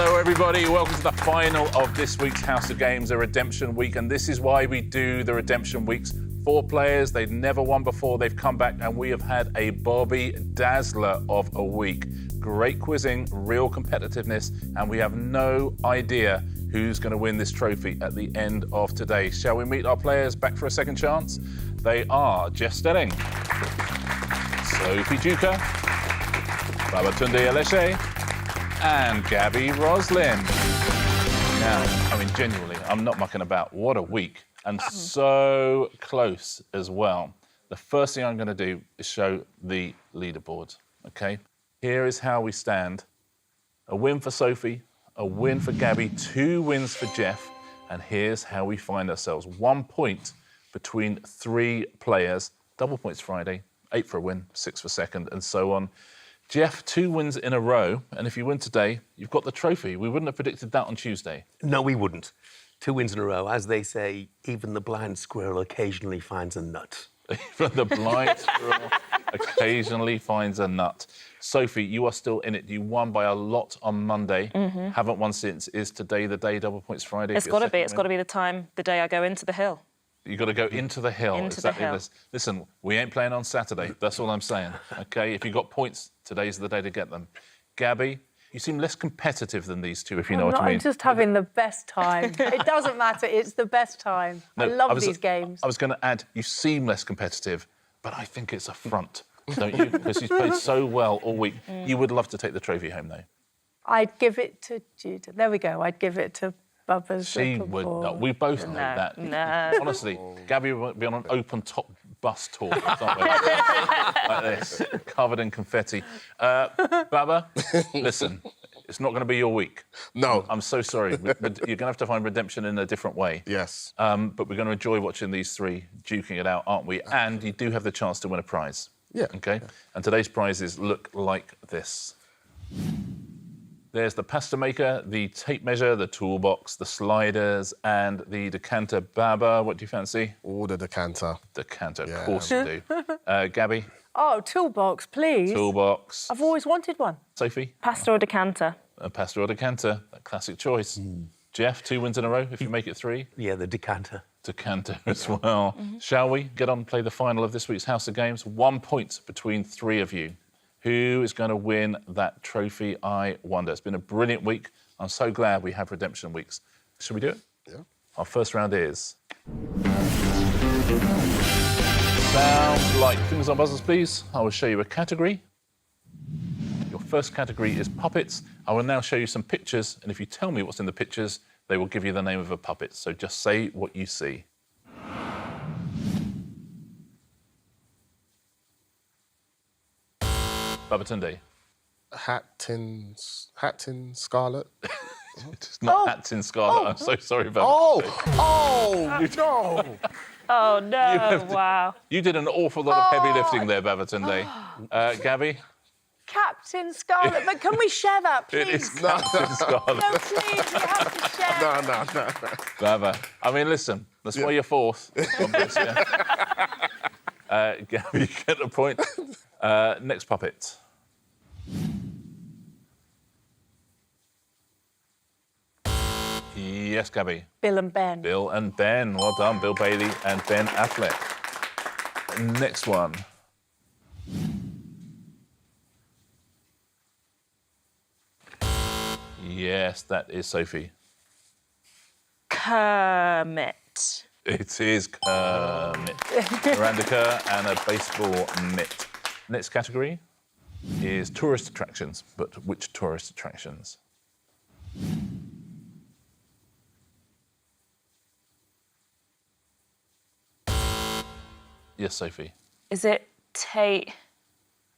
Hello, everybody. Welcome to the final of this week's House of Games, a redemption week. And this is why we do the redemption weeks. 4 players, they've never won before. They've come back, and we have had a Bobby Dazzler of a week. Great quizzing, real competitiveness, and we have no idea who's going to win this trophy at the end of today. Shall we meet our players back for a second chance? They are Jeff Stelling, Sophie Duker, Babatunde Aléshé, and Gaby Roslin. Now, I mean, genuinely, I'm not mucking about. What a week. And so close as well. The first thing I'm going to do is show the leaderboard, OK? Here is how we stand. A win for Sophie, a win for Gaby, 2 wins for Jeff, and here's how we find ourselves. 1 point between 3 players. Double points Friday, 8 for a win, 6 for second, and so on. Jeff, 2 wins in a row, and if you win today, you've got the trophy. We wouldn't have predicted that on Tuesday. No, we wouldn't. 2 wins in a row. As they say, even the blind squirrel occasionally finds a nut. Even the blind squirrel occasionally finds a nut. Sophie, you are still in it. You won by a lot on Monday. Haven't won since. Is today the day, double points Friday? It's got to be. It's got to be the day I go into the hill. You've got to go into the hill. Into the hill. Listen, we ain't playing on Saturday. That's all I'm saying, OK? If you've got points, today's the day to get them. Gaby, you seem less competitive than these two, if you know what I mean. I'm just having the best time. It doesn't matter. It's the best time. No, I love these games. I was going to add, you seem less competitive, but I think it's a front, don't you? Because you've played so well all week. You would love to take the trophy home, though. I'd give it to Judah. There we go. I'd give it to Bubba's. She would not. We both know that. No. Honestly, Gaby would be on an open-top bus tour, like this, covered in confetti. Baba, listen, it's not going to be your week. No. I'm so sorry. You're going to have to find redemption in a different way. Yes. But we're going to enjoy watching these 3 duking it out, aren't we? And you do have the chance to win a prize. Yeah. OK? Yeah. And today's prizes look like this. There's the pasta maker, the tape measure, the toolbox, the sliders, and the decanter. Baba, what do you fancy? Oh, the decanter. Decanter, of course you do. Gaby? Oh, toolbox, please. Toolbox. I've always wanted one. Sophie? Pasta or decanter? A pasta or decanter, a classic choice. Jeff, 2 wins in a row, if you make it 3. Yeah, the decanter. Decanter as well. Shall we get on and play the final of this week's House of Games? 1 point between 3 of you. Who is going to win that trophy, I wonder? It's been a brilliant week. I'm so glad we have redemption weeks. Should we do it? Yeah. Our first round is... Sound like fingers on buzzers, please. I will show you a category. Your first category is puppets. I will now show you some pictures, and if you tell me what's in the pictures, they will give you the name of a puppet. So just say what you see. Babatunde. Hattin Scarlet. It's not Hattin Scarlet. I'm so sorry about No! Oh, no, wow. You did an awful lot of heavy lifting there, Babatunde. Gaby? Captain Scarlet. But can we share that, please? It is Captain Scarlet. No, please, we have to share. No. Baba. I mean, listen, that's why you're 4th. God bless you. Gaby, you get the point. Next puppet. Yes, Gaby. Bill and Ben. Bill and Ben. Well done, Bill Bailey and Ben Affleck. Next one. Yes, that is Sophie. Kermit. It is Kermit. Miranda Kerr and a baseball mitt. Next category is tourist attractions, but which tourist attractions? Yes, Sophie. Is it Tate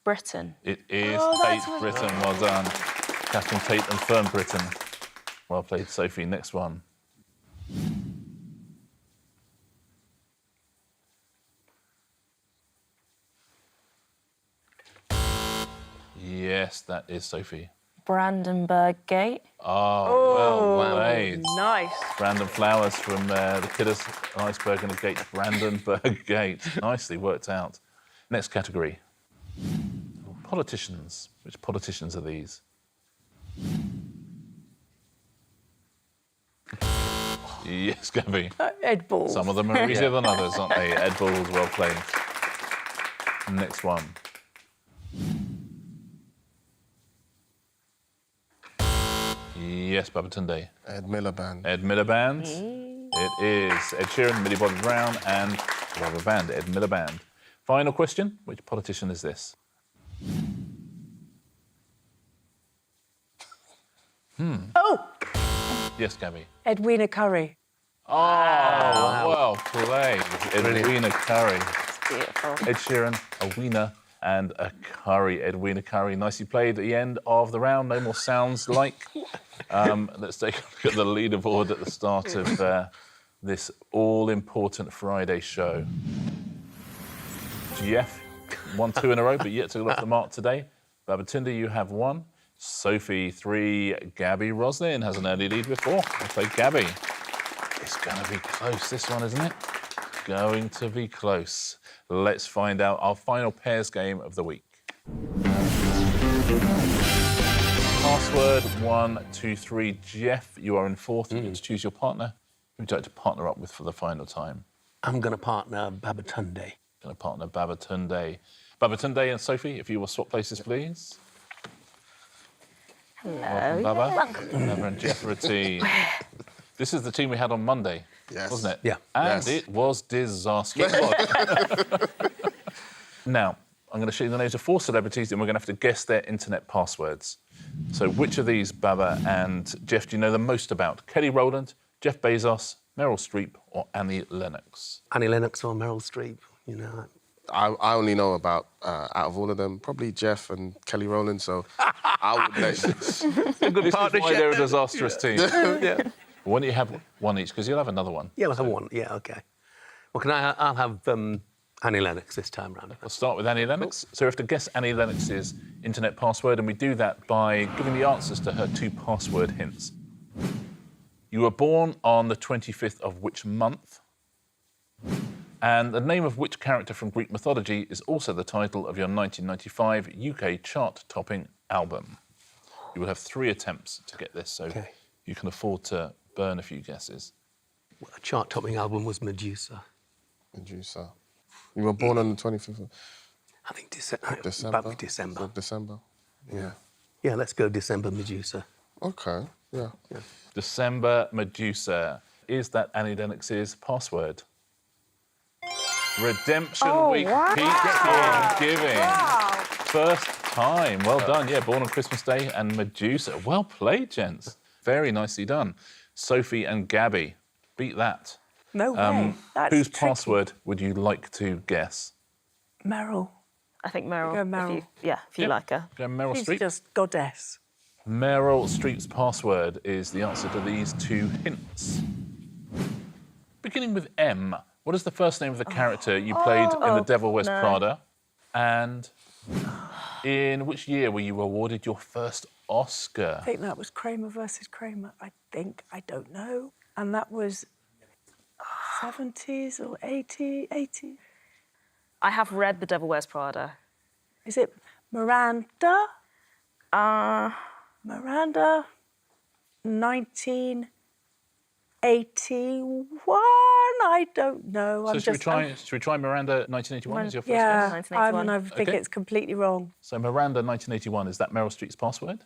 Britain? It is that's Tate what- Britain. Well done. Catherine Tate and Fern Britain. Well played, Sophie. Next one. Yes, that is Sophie. Brandenburg Gate. Oh, well played. Nice. Brandon Flowers from the Killers, an Iceberg and a Gate, Brandenburg Gate. Nicely worked out. Next category. Politicians. Which politicians are these? Yes, Gaby. Ed Balls. Some of them are easier than others, aren't they? Ed Balls, well played. Next one. Yes, Babatunde. Ed Miliband. Ed Miliband. It is Ed Sheeran, Millie Bobby Brown, and rubber band, Ed Miliband. Final question: which politician is this? Oh, Yes, Gaby. Edwina Curry. Oh, well played. Edwina Curry. Beautiful. Ed Sheeran, a wiener, and a curry. Edwina Curry. Nicely played at the end of the round. No more sounds like. Let's take a look at the leaderboard at the start of this all-important Friday show. Jeff won 2 in a row, but yet to go off the mark today. Babatunde, you have 1. Sophie, 3. Gaby Roslin has an early lead with 4. I'll play Gaby. It's going to be close, this one, isn't it? Going to be close. Let's find out our final pairs game of the week. Password 1, 2, 3. Jeff, you are in 4th. You get to choose your partner. Who would you like to partner up with for the final time? I'm going to partner Babatunde. Going to partner Babatunde. Babatunde and Sophie, if you will swap places, please. Hello. Welcome, Baba. Baba and Jeff are a team. This is the team we had on Monday, Yes. wasn't it? Yeah. And Yes. it was disastrous. Now, I'm going to show you the names of 4 celebrities, and we're going to have to guess their internet passwords. So which of these, Baba and Jeff, do you know the most about? Kelly Rowland, Jeff Bezos, Meryl Streep, or Annie Lennox? Annie Lennox or Meryl Streep, you know. I only know about, out of all of them, probably Jeff and Kelly Rowland, so I would let A good partnership. Why they're a disastrous team. Yeah. Why don't you have one each? Because you'll have another one. Yeah, I'll have one. Yeah, OK. Well, I'll have Annie Lennox this time round. We'll start with Annie Lennox. So we have to guess Annie Lennox's internet password, and we do that by giving the answers to her 2 password hints. You were born on the 25th of which month? And the name of which character from Greek mythology is also the title of your 1995 UK chart-topping album? You will have 3 attempts to get this, so you can afford to burn a few guesses. Well, the chart-topping album was Medusa. Medusa. You were born on the 25th of I think December. December. Probably December. Of December. Yeah. Yeah, let's go December Medusa. Okay. Yeah. December Medusa. Is that Annie Lennox's password? Redemption Week keeps on giving. First time. Well done. Yeah, born on Christmas Day and Medusa. Well played, gents. Very nicely done. Sophie and Gaby. Beat that. No way. That's Whose tricky. password would you like to guess? Meryl. I think Meryl. Go Meryl. If you like her. Go Meryl She's Streep. just goddess. Meryl Streep's password is the answer to these 2 hints. Beginning with M, what is the first name of the character you played in The Devil Wears Prada? And in which year were you awarded your first Oscar? I think that was Kramer versus Kramer. I think. I don't know. And that was 70s or 80? I have read The Devil Wears Prada. Is it Miranda? Uh, Miranda, 1981? I don't know. So should we try Miranda 1981 as your first guess? Yeah, 1981. I think Okay. it's completely wrong. So Miranda 1981, is that Meryl Streep's password?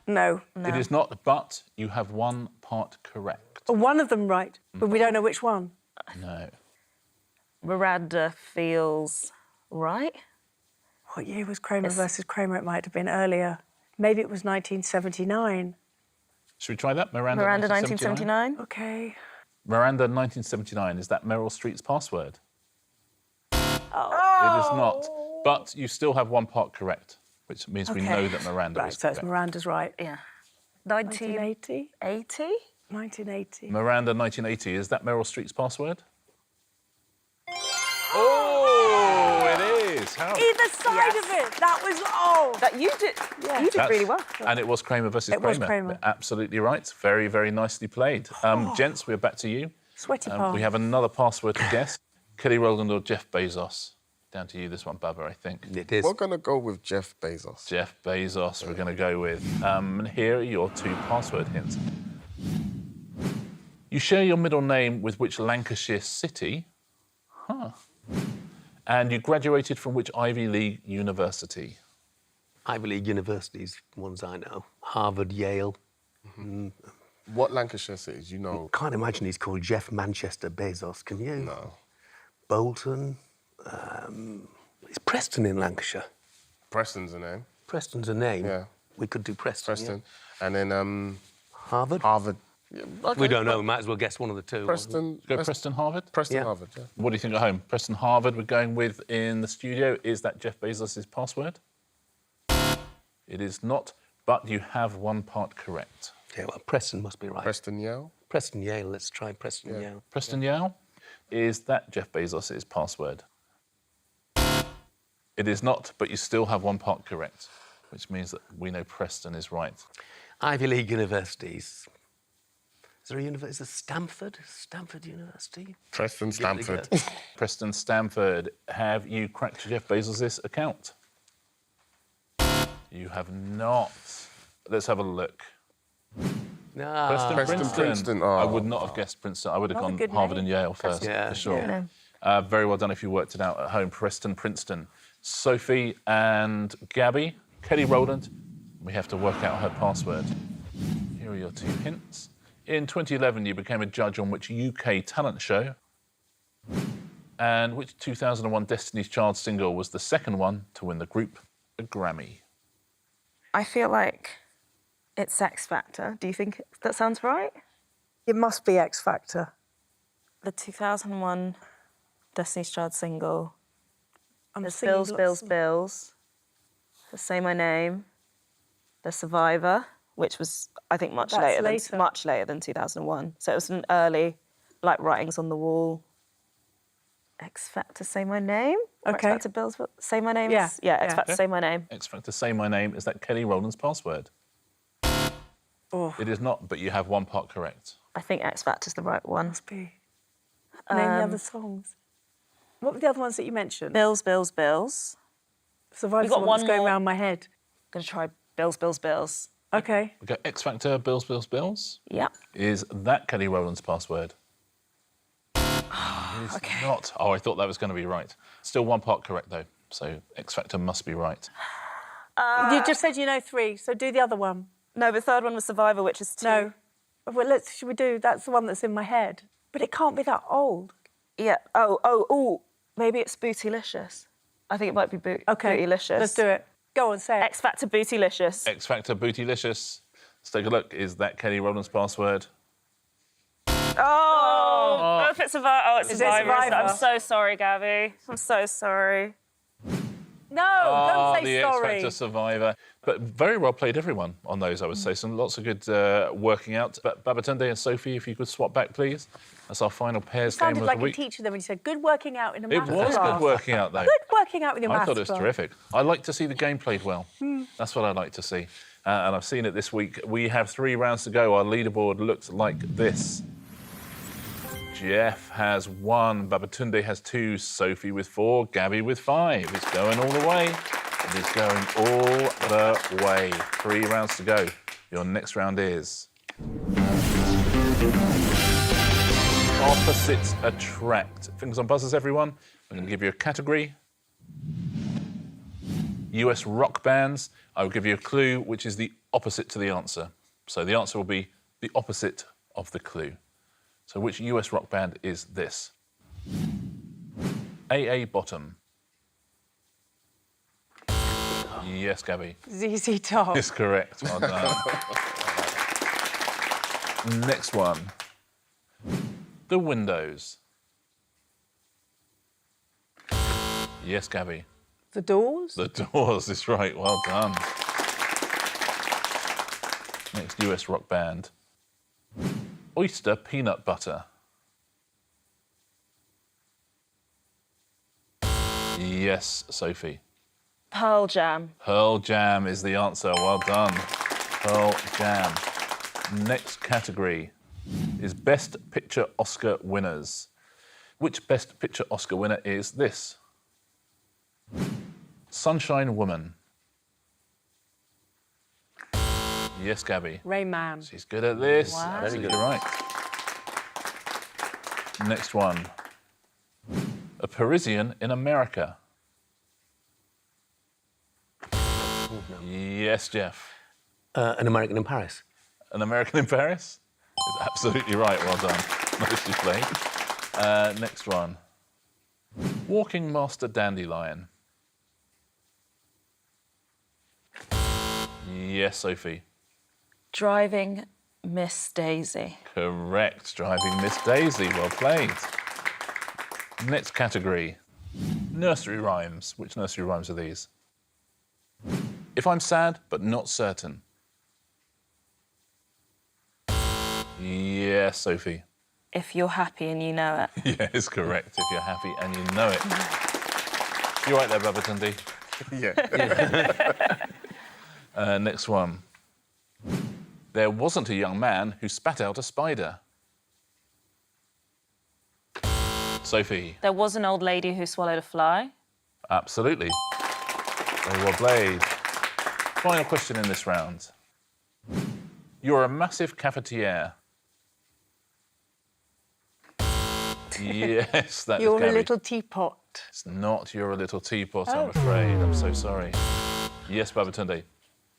No. It is not, but you have 1 part correct. One of them right, but we don't know which one. No. Miranda feels right. What year was Kramer versus Kramer? It might have been earlier. Maybe it was 1979. Should we try that? Miranda 1979. Okay. Miranda 1979, is that Meryl Streep's password? Oh. It is not, but you still have 1 part correct, which means we Okay. know that Miranda Right, was so it's correct. Miranda's right. Yeah. 1980? 1980. 1980. Miranda 1980, is that Meryl Streep's password? Oh, it is. How? Either side of it. That was That you did. Yeah. You did really well. And it was Kramer versus It Kramer. was Kramer. Absolutely right. Very, very nicely played. Gents, we're back to you. Sweaty palm. We have another password to guess. Kelly Rowland or Jeff Bezos? Down to you, this one, Baba, I think. It is. We're going to go with Jeff Bezos. Jeff Bezos, we're going to go with. And here are your 2 password hints. You share your middle name with which Lancashire city? Huh. And you graduated from which Ivy League university? Ivy League universities, ones I know. Harvard, Yale. What Lancashire cities? You know. Can't imagine he's called Jeff Manchester Bezos, can you? No. Bolton. Is Preston in Lancashire? Preston's a name. Preston's a name. Yeah. We could do Preston. Preston. And then Harvard? Harvard. Yeah, okay, We don't know. We might as well guess one of the two. Preston. Go Preston, Harvard? Preston, Yeah. Harvard, yeah. What do you think at home? Preston, Harvard, we're going with in the studio. Is that Jeff Bezos' password? It is not, but you have one part correct. Yeah, well, Preston must be right. Preston, Yale. Preston Yale. Let's try Preston Yale. Preston Yale, is that Jeff Bezos' password? It is not, but you still have one part correct, which means that we know Preston is right. Ivy League universities. Is there a university? Is it Stanford? Stanford University? Preston, Give it a Stanford. go. Preston, Stanford, have you cracked Jeff Bezos' account? You have not. Let's have a look. No. Preston, Princeton. Oh. I would not have guessed Princeton. I would have Not a gone good Harvard name. and Yale first, Yeah, for sure. yeah. Very well done if you worked it out at home. Preston, Princeton. Sophie and Gaby, Kelly Rowland, we have to work out her password. Here are your two hints. In 2011, you became a judge on which UK talent show? And which 2001 Destiny's Child single was the second one to win the group a Grammy? I feel like it's X Factor. Do you think that sounds right? It must be X Factor. The 2001 Destiny's Child single. I'm There's singing Bills, lots Bills, of- Bills. There's Say My Name. There's Survivor, which was, I think, much That's later than 2001. So it was an early, like, writings on the wall. X Factor, Say My Name? Or Okay. X Factor, Bills, Say My Name? Yeah, Yeah, X yeah. Factor, Say My Name. X Factor, Say My Name, is that Kelly Rowland's password? Oh, It is not, but you have one part correct. I think X Factor's the right one. must be. Name the other songs. What were the other ones that you mentioned? Bills, Bills, Bills. Survivor's You've got the one that's one going more. around my head. Gonna try Bills, Bills, Bills. Okay. We go X Factor, Bills, Bills, Bills. Yep. Is that Kelly Rowland's password? It is not. Oh, I thought that was going to be right. Still one part correct, though. So X Factor must be right. You just said you know three, so do the other one. No, the third one was Survivor, which is 2. No. Well, should we do? That's the one that's in my head. But it can't be that old. Yeah. Oh. Maybe it's Bootylicious. I think it might be Okay. Bootylicious. Let's do it. Go on, say it. X Factor, Bootylicious. X Factor, Bootylicious. Let's take a look. Is that Kelly Rowland's password? Oh, if it's Survivor. Oh, it's Is it Survivor. Survivor? I'm so sorry, Gaby. I'm so sorry. No, Oh, don't the say X sorry. Factor Survivor. But very well played, everyone, on those, I would say. Some lots of good working out. But Babatunde and Sophie, if you could swap back, please. That's our final pairs game Sounded of like the a week. teacher then when you said good working out in a It maths was class. good working out, though. Good working out with your I maths thought it was class. terrific. I like to see the game played well. That's what I like to see. And I've seen it this week. We have 3 rounds to go. Our leaderboard looks like this. Jeff has 1, Babatunde has 2, Sophie with 4, Gaby with 5. It's going all the way. It is going all the way. 3 rounds to go. Your next round is... Opposites attract. Fingers on buzzers, everyone. I'm going to give you a category. US rock bands. I will give you a clue, which is the opposite to the answer. So the answer will be the opposite of the clue. So which US rock band is this? AA Bottom. Yes, Gaby. ZZ Top. Is correct. Well done. Next one. The Windows. Yes, Gaby. The Doors. The Doors is right. Well done. Next US rock band. Oyster Peanut Butter. Yes, Sophie. Pearl Jam. Pearl Jam is the answer. Well done. Pearl Jam. Next category is Best Picture Oscar winners. Which Best Picture Oscar winner is this? Sunshine Woman. Yes, Gabby. Rain Man. She's good at this. Wow. Absolutely right. Next one. A Parisian in America. Yes, Jeff. An American in Paris. An American in Paris? Is absolutely right. Well done. Nicely played. Next one. Walking Master Dandelion. Yes, Sophie. Driving Miss Daisy. Correct. Driving Miss Daisy. Well played. Next category. Nursery rhymes. Which nursery rhymes are these? If I'm sad but not certain. Yes, Sophie. If you're happy and you know it. Yes, correct. If you're happy and you know it. You're right there, Babatunde. Yeah. Next one. There wasn't a young man who spat out a spider. Sophie. There was an old lady who swallowed a fly. Absolutely. Very well played. Final question in this round. You're a massive cafetiere. Yes, that is You're Gaby. a little teapot. It's not You're a Little Teapot, I'm afraid. I'm so sorry. Yes, Babatunde.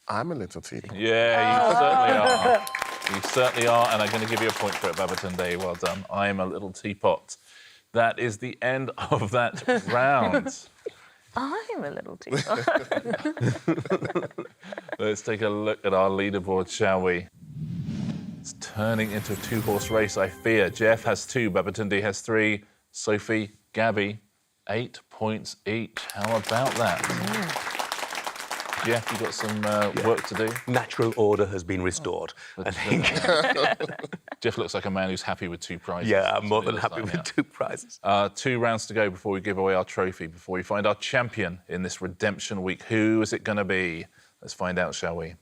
I'm a little teapot. Yeah, you certainly are. You certainly are, and I'm going to give you a point for it, Babatunde. Well done. I'm a little teapot. That is the end of that round. I'm a little teapot. Let's take a look at our leaderboard, shall we? It's turning into a two-horse race, I fear. Jeff has 2, Babatunde has 3, Sophie, Gaby, 8 points each. How about that? Jeff, you got some work to do? Natural order has been restored, I think. Jeff looks like a man who's happy with 2 prizes. Yeah, I'm more That's than what it happy looks with like, 2 prizes. 2 rounds to go before we give away our trophy, before we find our champion in this redemption week. Who is it going to be? Let's find out, shall we?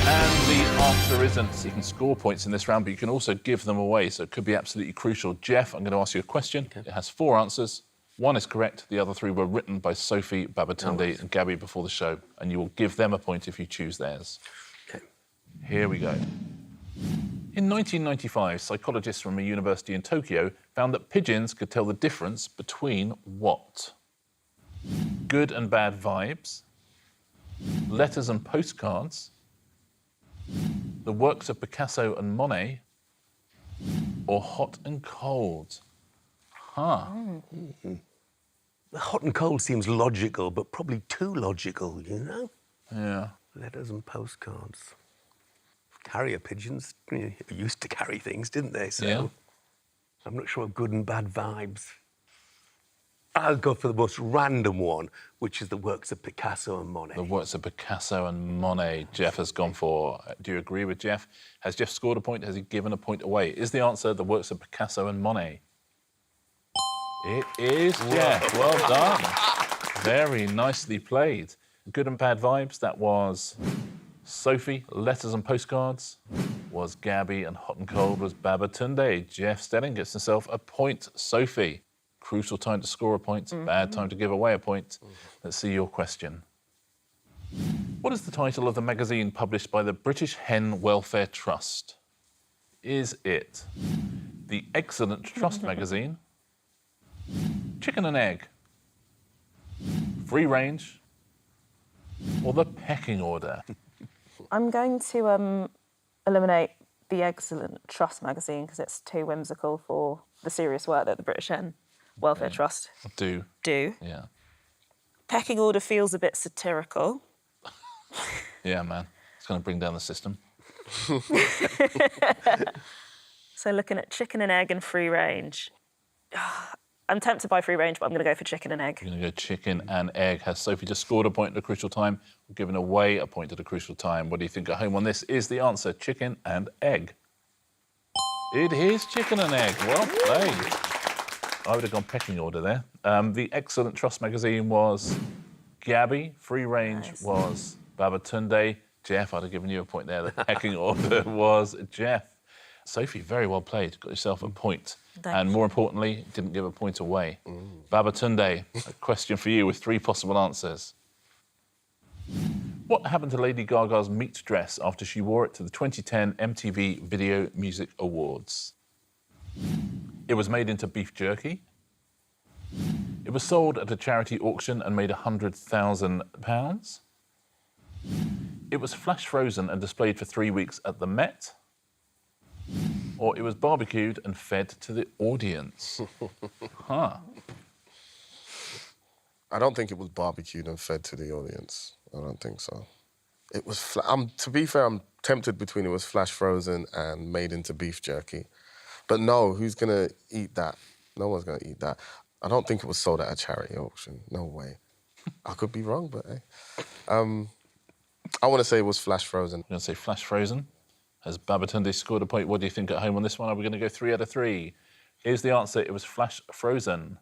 And the answer isn't. You can score points in this round, but you can also give them away, so it could be absolutely crucial. Jeff, I'm going to ask you a question. Okay. It has 4 answers. 1 is correct. The other 3 were written by Sophie, Babatunde, and Gaby before the show, and you will give them a point if you choose theirs. Okay. Here we go. In 1995, psychologists from a university in Tokyo found that pigeons could tell the difference between what? Good and bad vibes, letters and postcards, the works of Picasso and Monet, or hot and cold? Hot and cold seems logical, but probably too logical, you know? Yeah. Letters and postcards. Carrier pigeons used to carry things, didn't they? So Yeah. I'm not sure of good and bad vibes. I'll go for the most random one, which is the works of Picasso and Monet. The works of Picasso and Monet, Jeff has gone for. Do you agree with Jeff? Has Jeff scored a point? Has he given a point away? Is the answer the works of Picasso and Monet? It is, Jeff. Well done. Very nicely played. Good and bad vibes, that was Sophie. Letters and postcards was Gaby, and hot and cold was Babatunde. Jeff Stelling gets himself a point. Sophie, crucial time to score a point, bad time to give away a point. Let's see your question. What is the title of the magazine published by the British Hen Welfare Trust? Is it the Excellent Trust magazine, Chicken and Egg, Free Range, or the Pecking Order? I'm going to eliminate the Excellent Trust magazine because it's too whimsical for the serious work that the British Hen Welfare Trust Do. Yeah. Pecking Order feels a bit satirical. Yeah, man. It's going to bring down the system. So looking at Chicken and Egg and Free Range. I'm tempted by Free Range, but I'm going to go for Chicken and Egg. You're going to go Chicken and Egg. Has Sophie just scored a point at a crucial time? We're giving away a point at a crucial time. What do you think at home on this? Is the answer Chicken and Egg? It is Chicken and Egg. Well played. I would have gone Pecking Order there. The Excellent Trust magazine was Gaby. Free Range was Babatunde. Jeff, I'd have given you a point there. The Pecking Order was Jeff. Sophie, very well played. Got yourself a point. And more importantly, didn't give a point away. Babatunde, a question for you with 3 possible answers. What happened to Lady Gaga's meat dress after she wore it to the 2010 MTV Video Music Awards? It was made into beef jerky. It was sold at a charity auction and made £100,000. It was flash frozen and displayed for 3 weeks at the Met. Or it was barbecued and fed to the audience. Huh. I don't think it was barbecued and fed to the audience. I don't think so. It was, to be fair, I'm tempted between it was flash frozen and made into beef jerky. But no, who's going to eat that? No one's going to eat that. I don't think it was sold at a charity auction. No way. I could be wrong, but hey. I want to say it was flash frozen. I'm going to say flash frozen. Has Babatunde scored a point? What do you think at home on this one? Are we going to go 3 out of 3? Here's the answer. It was flash frozen.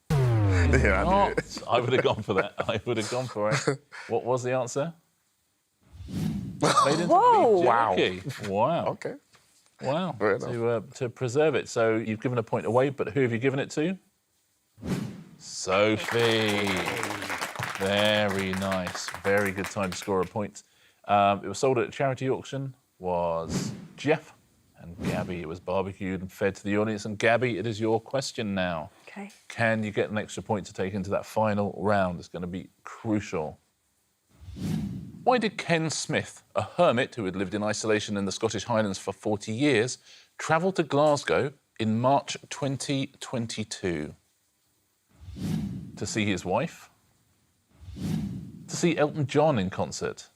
Yeah, I knew it. I would have gone for that. I would have gone for it. What was the answer? Made into Whoa. beef jerky. Wow. Okay. Wow. Fair enough. To preserve it. So you've given a point away, but who have you given it to? Sophie. Very nice. Very good time to score a point. It was sold at a charity auction. Was Jeff and Gaby. It was barbecued and fed to the audience. And Gaby, it is your question now. Okay. Can you get an extra point to take into that final round? It's going to be crucial. Why did Ken Smith, a hermit who had lived in isolation in the Scottish Highlands for 40 years, travel to Glasgow in March 2022? To see his wife? To see Elton John in concert?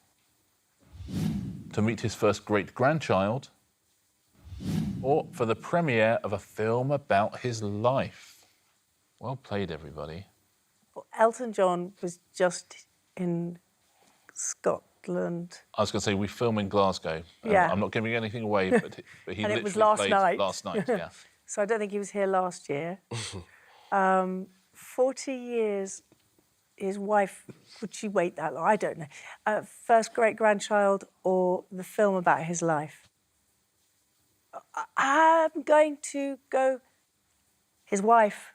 To meet his first great-grandchild? Or for the premiere of a film about his life? Well played, everybody. Well, Elton John was just in Scotland. I was going to say, we film in Glasgow. Yeah. I'm not giving anything away, but he And literally it was last played night. last night, yeah. So I don't think he was here last year. 40 years, his wife, would she wait that long? I don't know. First great-grandchild or the film about his life? I'm going to go his wife.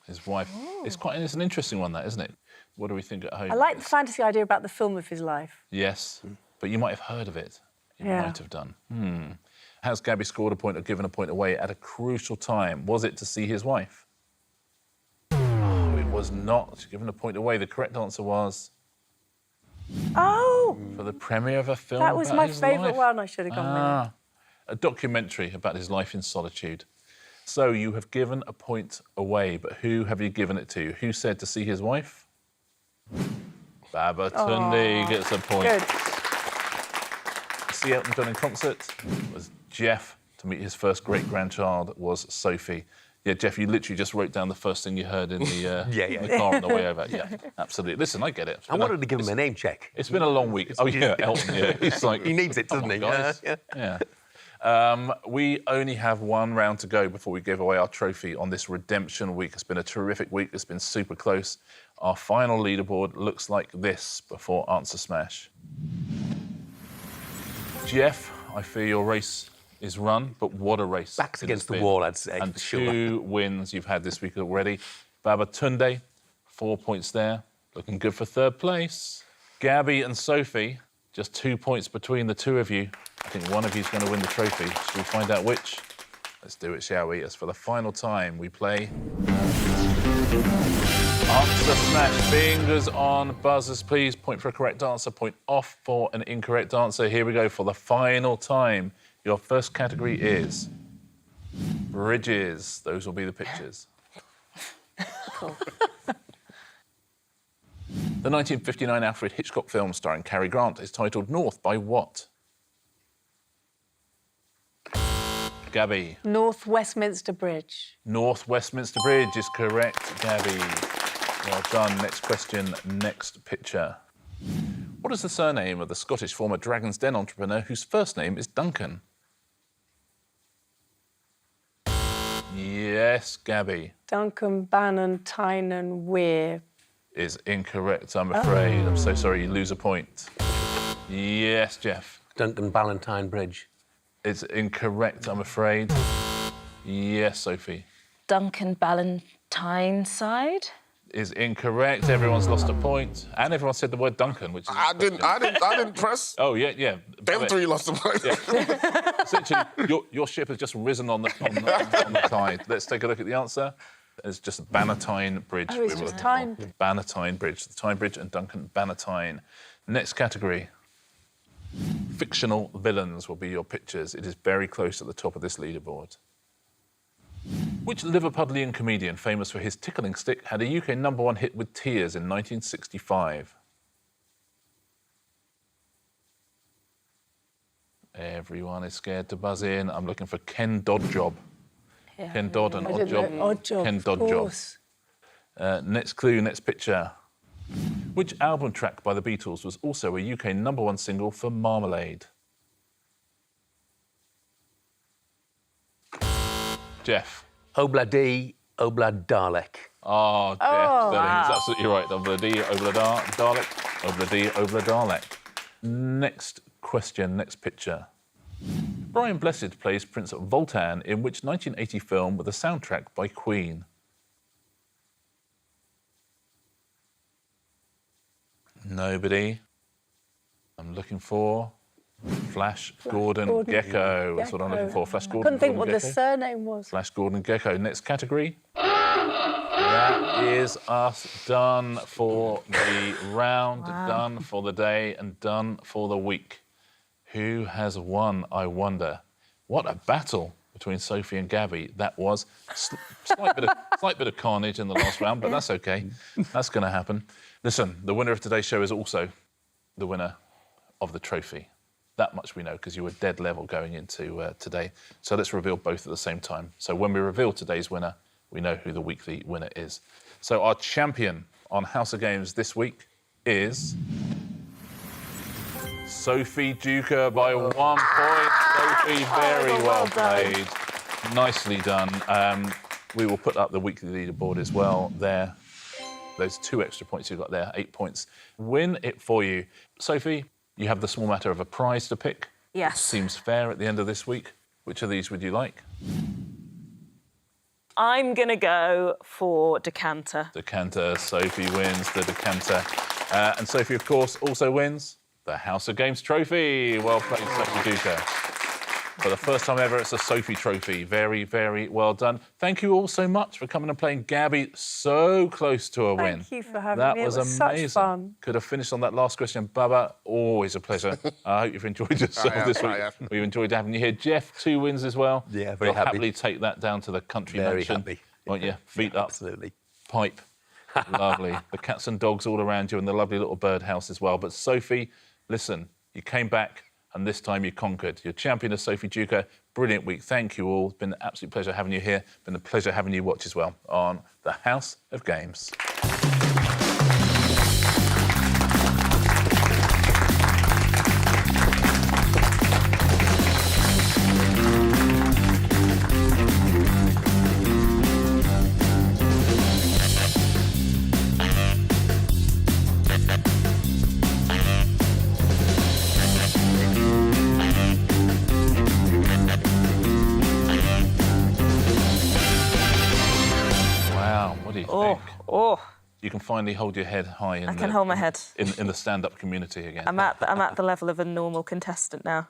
His wife. It's an interesting one, that, isn't it? What do we think at home? I like the fantasy idea about the film of his life. Yes, but you might have heard of it. You Yeah. might have done. Has Gaby scored a point or given a point away at a crucial time? Was it to see his wife? Oh, it was not. Given a point away. The correct answer was Oh, for the premiere of a film that was about my his favourite life. one. I should have gone with it. A documentary about his life in solitude. So you have given a point away, but who have you given it to? Who said to see his wife? Babatunde gets a point. Good. See Elton John in concert was Jeff. To meet his first great-grandchild was Sophie. Yeah, Jeff, you literally just wrote down the first thing you heard in the, in the car on the way over. Yeah, absolutely. Listen, I get it. I wanted to give him a name check. It's been a long week. Oh, yeah, Elton, yeah. He's like... He needs it, doesn't "Come on, he? guys." Yeah. We only have one round to go before we give away our trophy on this redemption week. It's been a terrific week. It's been super close. Our final leaderboard looks like this before Answer Smash. Jeff, I fear your race is run, but what a race. Backs it against has the been. wall, I'd say, And for sure. 2 wins you've had this week already. Babatunde, 4 points there. Looking good for 3rd place. Gaby and Sophie, just 2 points between the two of you. I think one of you is going to win the trophy. Should we find out which? Let's do it, shall we? As for the final time, we play... Answer Smash. Fingers on buzzers, please. Point for a correct answer, point off for an incorrect answer. Here we go for the final time. Your first category is bridges. Those will be the pictures. Cool. The 1959 Alfred Hitchcock film starring Cary Grant is titled North by what? Gaby. North Westminster Bridge. North Westminster Bridge is correct, Gaby. Well done. Next question, next picture. What is the surname of the Scottish former Dragon's Den entrepreneur whose first name is Duncan? Yes, Gaby. Duncan Bannon Tynan Weir. Is incorrect, I'm afraid. I'm so sorry, you lose a point. Yes, Jeff. Duncan Ballantyne Bridge. It's incorrect, I'm afraid. Yes, Sophie. Duncan Ballantyne side? is incorrect. Everyone's lost a point. And everyone said the word Duncan, which is... I didn't press. Oh, yeah. Them three lost a point. Yeah. Essentially, your ship has just risen on the tide. Let's take a look at the answer. It's just Bannatyne Bridge. Oh, it's just Tyne. Bannatyne Bridge. The Tyne Bridge and Duncan Bannatyne. Next category. Fictional villains will be your pictures. It is very close at the top of this leaderboard. Which Liverpudlian comedian, famous for his tickling stick, had a UK #1 hit with Tears in 1965? Everyone is scared to buzz in. I'm looking for Ken Dodjob. Yeah. Ken Dodd and I didn't know. Oddjob, Ken of Dodjob. course. Next clue, next picture. Which album track by the Beatles was also a UK #1 single for Marmalade? Jeff. Obladi, Oblad Dalek. Oh, Jeff Stelling is absolutely right. Obladi, Dalek. Obladi, Dalek. Next question, next picture. Brian Blessed plays Prince Voltan in which 1980 film with a soundtrack by Queen? Nobody. I'm looking for Flash Gordon Gecko. That's what I'm looking for. Flash Gordon. Couldn't think Gordon what the Gecko. surname was. Flash Gordon Gecko. Next category. That is us done for the round, done for the day, and done for the week. Who has won, I wonder? What a battle between Sophie and Gaby that was. Slight bit of carnage in the last round, but that's OK. That's going to happen. Listen, the winner of today's show is also the winner of the trophy. That much we know, because you were dead level going into today. So let's reveal both at the same time. So when we reveal today's winner, we know who the weekly winner is. So our champion on House of Games this week is Sophie Duker by 1 point. Sophie, very well played. Nicely done. We will put up the weekly leaderboard as well there. Those 2 extra points you've got there, 8 points. Win it for you. Sophie, you have the small matter of a prize to pick. Yes. Seems fair at the end of this week. Which of these would you like? I'm going to go for decanter. Decanter. Sophie wins the decanter. And Sophie, of course, also wins the House of Games trophy. Well played, Sophie Duker. For the first time ever, it's a Sophie trophy. Very, very well done. Thank you all so much for coming and playing. Gaby, so close to a win. Thank you for having That me. was It was amazing. such fun. Could have finished on that last question. Baba, always a pleasure. I hope you've enjoyed yourself this week. We've enjoyed having you here. Jeff, 2 wins as well. Yeah, very You'll happy. happily take that down to the country Very mansion. happy. Won't you? Feet up. Absolutely. Pipe. Lovely. The cats and dogs all around you and the lovely little birdhouse as well. But Sophie, listen, you came back and this time you conquered. You're champion of Sophie Duker. Brilliant week. Thank you all. It's been an absolute pleasure having you here. Been a pleasure having you watch as well on the House of Games. You can finally hold your head high. I can hold my head. In the stand-up community again. I'm at the level of a normal contestant now.